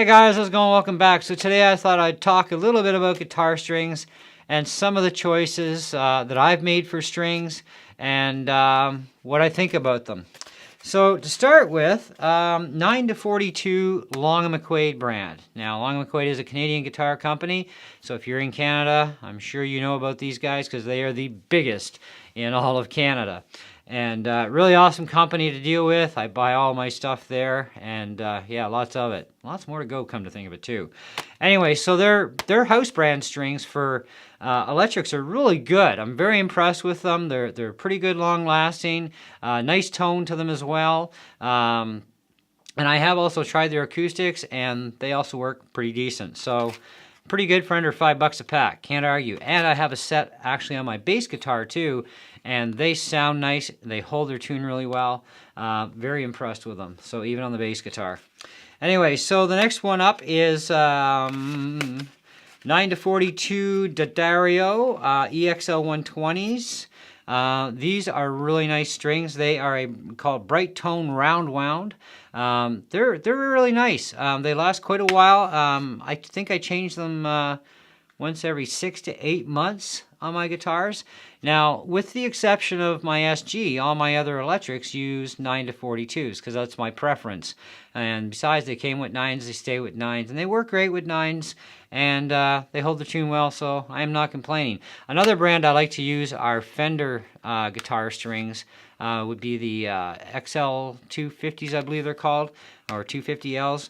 Hey guys, how's it going? Welcome back. So today I thought I'd talk a little bit about guitar strings and some of the choices that I've made for strings and what I think about them. So to start with, 9 to 42 Long & McQuade brand. Now Long & McQuade is a Canadian guitar company, so if you're in Canada, I'm sure you know about these guys because they are the biggest in all of Canada. And really awesome company to deal with. I buy all my stuff there, and yeah, lots of it. Lots more to go, come to think of it too. Anyway, so their house brand strings for electrics are really good. I'm very impressed with them. They're pretty good, long lasting. Nice tone to them as well. And I have also tried their acoustics, and they also work pretty decent. So pretty good for under $5 a pack. Can't argue. And I have a set actually on my bass guitar too, and they sound nice. They hold their tune really well. Very impressed with them. So even on the bass guitar. Anyway, so the next one up is 9 to 42 D'Addario EXL 120s. These are really nice strings. They are called Bright Tone Round Wound. They're really nice. They last quite a while. I think I change them once every 6 to 8 months on my guitars. Now, with the exception of my SG, all my other electrics use 9 to 42s because that's my preference. And besides, they came with 9s, they stay with 9s, and they work great with 9s, and they hold the tune well, so I am not complaining. Another brand I like to use are Fender guitar strings. Would be the XL 250s, I believe they're called, or 250Ls.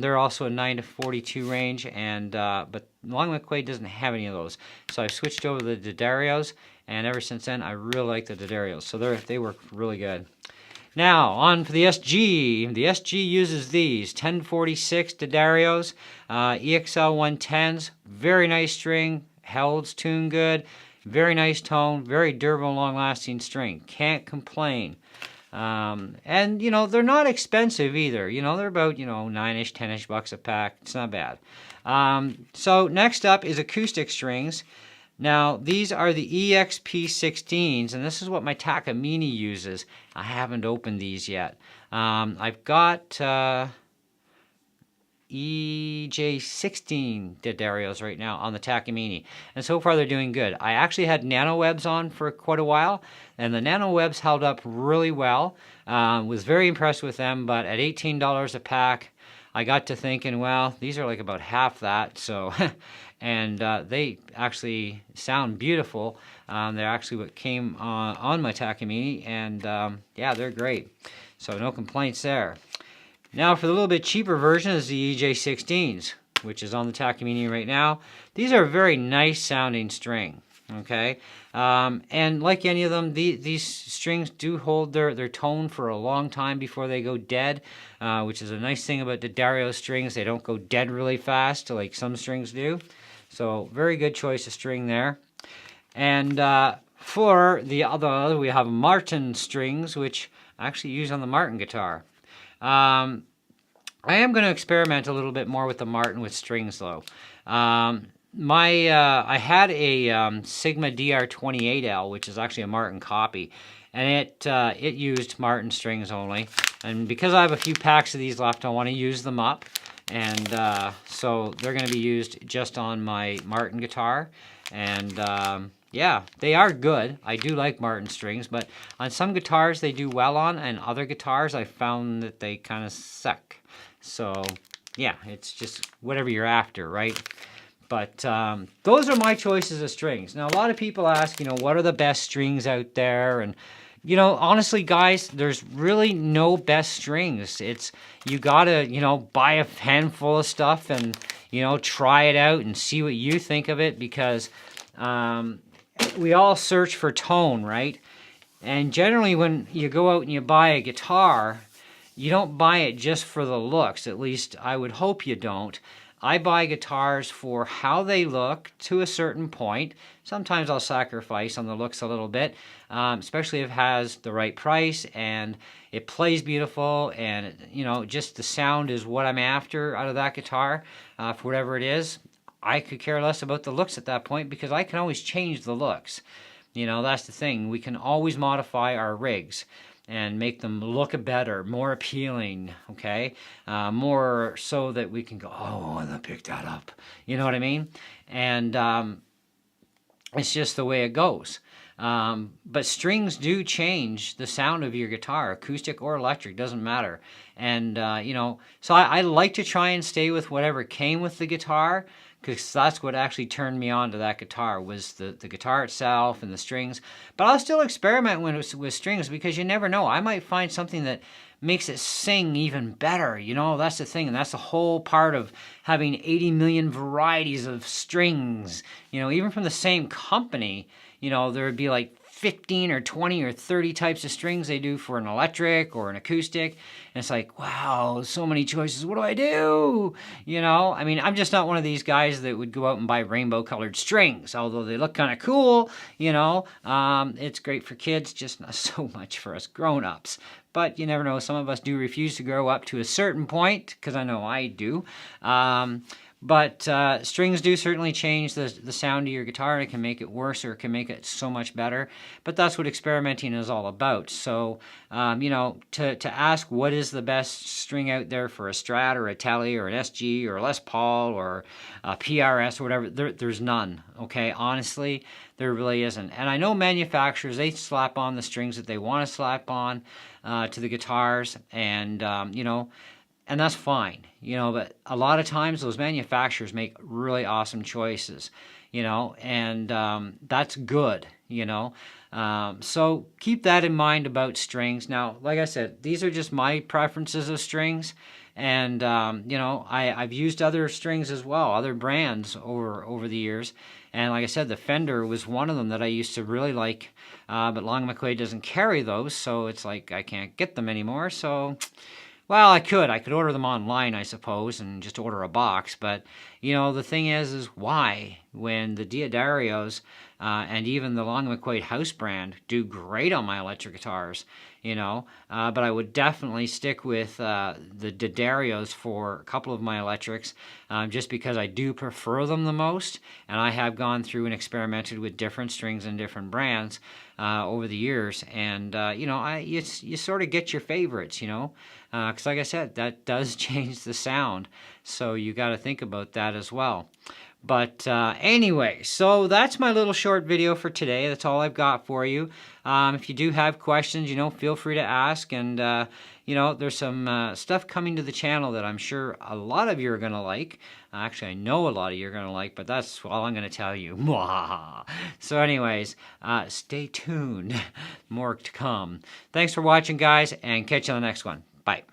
They're also a 9 to 42 range, and but Long & McQuade doesn't have any of those. So I've switched over to the D'Addarios, and ever since then, I really like the D'Addarios. So they work really good. Now, on for the SG. The SG uses these 1046 D'Addarios, EXL 110s. Very nice string, holds tune good. Very nice tone, very durable, long-lasting string. Can't complain. And, you know, they're not expensive either. You know, they're about, 9-ish, 10-ish bucks a pack. It's not bad. So next up is acoustic strings. Now, these are the EXP16s, and this is what my Takamine uses. I haven't opened these yet. I've got EJ16 D'Addarios right now on the Takamine, and so far they're doing good. I actually had NanoWebs on for quite a while, and the NanoWebs held up really well. Was very impressed with them, but at $18 a pack, I got to thinking, well, these are like about half that, so and they actually sound beautiful. They're actually what came on my Takamine, and yeah, they're great. So no complaints there. Now for the little bit cheaper version is the EJ16s, which is on the Takamine right now. These are a very nice sounding string, okay? And like any of them, these strings do hold their tone for a long time before they go dead, which is a nice thing about the D'Addario strings. They don't go dead really fast like some strings do. So very good choice of string there. And for the other, we have Martin strings, which I actually use on the Martin guitar. I am going to experiment a little bit more with the Martin with strings, though. I had a Sigma DR28L, which is actually a Martin copy, and it used Martin strings only. And because I have a few packs of these left, I want to use them up, and so they're going to be used just on my Martin guitar. And yeah, they are good. I do like Martin strings, but on some guitars they do well on, and other guitars I found that they kind of suck. So yeah, it's just whatever you're after, right? But those are my choices of strings. Now a lot of people ask, what are the best strings out there? And honestly, guys, there's really no best strings. You gotta, buy a handful of stuff and, try it out and see what you think of it, because we all search for tone, right? And generally when you go out and you buy a guitar, you don't buy it just for the looks. At least I would hope you don't. I buy guitars for how they look to a certain point. Sometimes I'll sacrifice on the looks a little bit, especially if it has the right price and it plays beautiful, and just the sound is what I'm after out of that guitar for whatever it is. I could care less about the looks at that point, because I can always change the looks. That's the thing. We can always modify our rigs. and make them look better, more appealing, okay? More so that we can go, oh, I want to pick that up. You know what I mean? And it's just the way it goes. But strings do change the sound of your guitar, acoustic or electric, doesn't matter. And, you know, so I like to try and stay with whatever came with the guitar, because that's what actually turned me on to that guitar, was the guitar itself and the strings. But I'll still experiment with strings, because you never know. I might find something that makes it sing even better. You know, that's the thing. And that's the whole part of having 80 million varieties of strings. You know, even from the same company, you know, there would be like 15 or 20 or 30 types of strings they do for an electric or an acoustic. And it's like, wow, so many choices. What do I do? You know, I mean, I'm just not one of these guys that would go out and buy rainbow colored strings, although they look kind of cool. You know, it's great for kids, just not so much for us grown-ups. But you never know. Some of us do refuse to grow up to a certain point, because I know I do. But strings do certainly change the sound of your guitar. It can make it worse, or it can make it so much better. But that's what experimenting is all about. So, you know, to ask what is the best string out there for a Strat or a Tele or an SG or a Les Paul or a PRS or whatever, there's none, okay? Honestly, there really isn't. And I know manufacturers, they slap on the strings that they want to slap on to the guitars, and, you know, and that's fine, you know, but a lot of times those manufacturers make really awesome choices, you know, and that's good, you know. So keep that in mind about strings. Now, like I said, these are just my preferences of strings, and, you know, I've used other strings as well, other brands over the years. And like I said, the Fender was one of them that I used to really like, but Long McQuade doesn't carry those, so it's like I can't get them anymore, so... Well, I could order them online, I suppose, and just order a box. But, you know, the thing is why? When the D'Addarios and even the Long McQuade house brand do great on my electric guitars, you know. But I would definitely stick with the D'Addarios for a couple of my electrics, just because I do prefer them the most. And I have gone through and experimented with different strings and different brands over the years. And, you know, you sort of get your favorites, you know. Because like I said, that does change the sound. So you got to think about that as well. But anyway, so that's my little short video for today. That's all I've got for you. If you do have questions, you know, feel free to ask. And, you know, there's some stuff coming to the channel that I'm sure a lot of you are going to like. Actually, I know a lot of you are going to like, but that's all I'm going to tell you. So anyways, stay tuned. More to come. Thanks for watching, guys, and catch you on the next one. Bye.